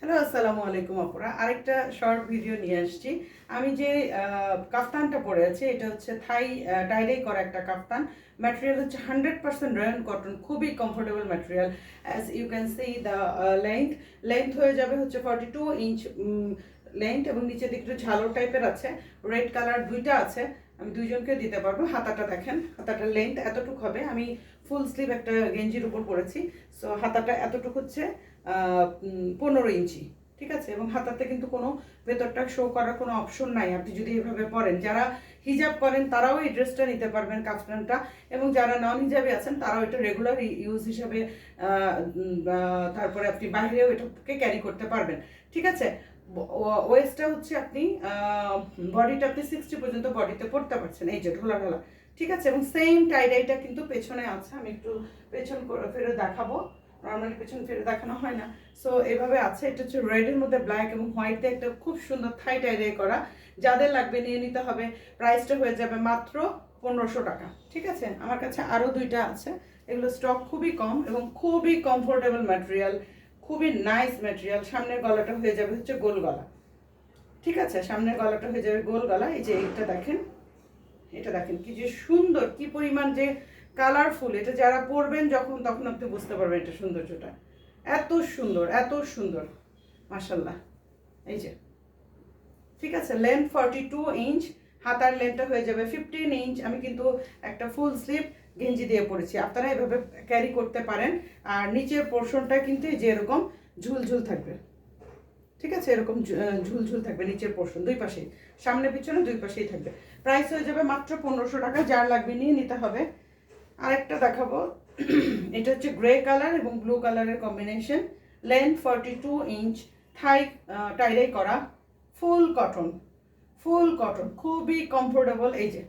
Hello, আসসালামু আলাইকুম আপুরা। আরেকটা শর্ট ভিডিও নিয়ে আসছি। আমি যে কাফতানটা পরে আছি এটা হচ্ছে থাই ডাইরেই করা একটা কাফতান। ম্যাটেরিয়াল হচ্ছে 100% রেয়ন কটন, খুবই comfortable material. As you can see the length হয়ে যাবে হচ্ছে 42 ইঞ্চ লেন্থ, এবং নিচের দিকে একটু ঝালো টাইপের আছে। রেড কালার দুইটা আছে, আমি দুইজনকে দিতে পারবো। হাতাটা দেখেন, হাতাটার লেন্থ এতটুকু হবে। আমি ফুল স্লিভ একটা গেঞ্জির উপর পরেছি, সো হাতাটা এতটুকু হচ্ছে 15 ইঞ্চি, ঠিক আছে। এবং হাতাতে কিন্তু কোনো ভেতরটা শো করার কোনো অপশন নাই। আপনি যদি এভাবে পরেন, যারা হিজাব করেন তারাও এই ড্রেসটা নিতে পারবেন, কাফতানটা। এবং যারা নন হিজাবে আছেন তারাও এটা রেগুলার ইউজ হিসাবে তারপরে আপনি বাইরেও এটাকে ক্যারি করতে পারবেন, ঠিক আছে। ওয়েস্টটা হচ্ছে আপনি বডিটা আপনি 60 পর্যন্ত বডিতে পড়তে পারছেন, এই যে ঢোলা ঢোলা, ঠিক আছে। এবং সেম টাইডাইটা কিন্তু পেছনে আছে, আমি একটু পেছন ফিরে দেখাবো। নর্মালি পেছন ফিরে দেখানো হয় না, সো এভাবে আছে। এটা হচ্ছে রেডের মধ্যে ব্ল্যাক এবং হোয়াইট দিয়ে একটা খুব সুন্দর থাই টাইডাই করা। যাদের লাগবে নিয়ে নিতে হবে। প্রাইসটা হয়ে যাবে মাত্র 1500 টাকা, ঠিক আছে। আমার কাছে আরও দুইটা আছে, এগুলো স্টক খুবই কম এবং খুবই কমফোর্টেবল ম্যাটেরিয়াল, খুবই নাইস ম্যাটেরিয়াল। সামনের গলাটা হয়ে যাবে হচ্ছে গোল গলা, ঠিক আছে। সামনের গলাটা হয়ে যাবে গোল গলা। এই যে এটা দেখেন, এটা দেখেন কি যে সুন্দর, কি পরিমাণ যে কালারফুল। এটা যারা পরবেন যখন, তখন আপনি বুঝতে পারবেন এটা সৌন্দর্যটা। এত সুন্দর, এত সুন্দর, মাশাল্লাহ। এই যে, ঠিক আছে। লেন্থ 42 ইঞ্চ, হাতার লেন্থটা হয়ে যাবে 15 ইঞ্চ। আমি কিন্তু একটা ফুল স্লিভ গেঞ্জি দিয়ে পরেছি, আপনারা এভাবে ক্যারি করতে পারেন। আর নিচের পোর্শনটা কিন্তু এই যে এরকম ঝুলঝুল থাকবে, ঠিক আছে। এরকম ঝুলঝুল থাকবে নিচের পোর্শন, দুই পাশেই, সামনে পিছনে দুই পাশেই থাকবে। প্রাইস হয়ে যাবে মাত্র 1500 টাকা। যার লাগবে নিয়ে নিতে হবে। আরেকটা দেখাবো। এটা হচ্ছে গ্রে কালার এবং ব্লু কালারের কম্বিনেশন। লেন্থ 42 ইঞ্চ, থাই টাইডাই করা, ফুল কটন, ফুল কটন, খুবই কমফোর্টেবল। এই যে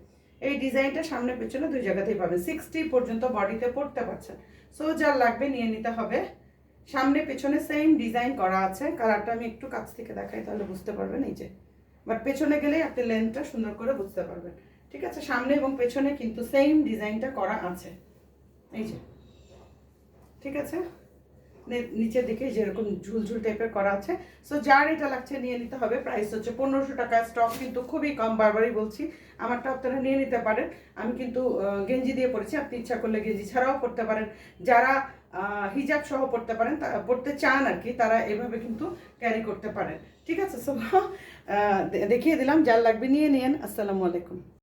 এই ডিজাইনটা সামনে পেছনে দুই জায়গাতেই পাবেন, 60 পর্যন্ত বডিতে পড়তে পারছেন। সো যার লাগবে নিয়ে নিতে হবে। সামনে পেছনে সেম ডিজাইন করা আছে। কালারটা আমি একটু কাছ থেকে দেখাই, তাহলে বুঝতে পারবেন। এই যে, বাট পেছনে গেলেই আপনি লেন্থটা সুন্দর করে বুঝতে পারবেন, ঠিক আছে। সামনে এবং পেছনে কিন্তু সেম ডিজাইনটা করা আছে, এই যে, ঠিক আছে। নিচের দিকে যেরকম ঝুলঝুল টাইপের করা আছে। সো যার এটা লাগছে নিয়ে নিতে হবে। প্রাইস হচ্ছে 1500 টাকা। স্টক কিন্তু খুবই কম, বারবারই বলছি। আমারটা আপনারা নিয়ে নিতে পারেন। আমি কিন্তু গেঞ্জি দিয়ে পরেছি, আপনি ইচ্ছা করলে গেঞ্জি ছাড়াও পরতে পারেন। যারা হিজাব সহ পড়তে পারেন, পড়তে চান আর কি, তারা এভাবে কিন্তু ক্যারি করতে পারেন, ঠিক আছে। সো দেখিয়ে দিলাম, যার লাগবে নিয়ে নিন। আসসালামু আলাইকুম।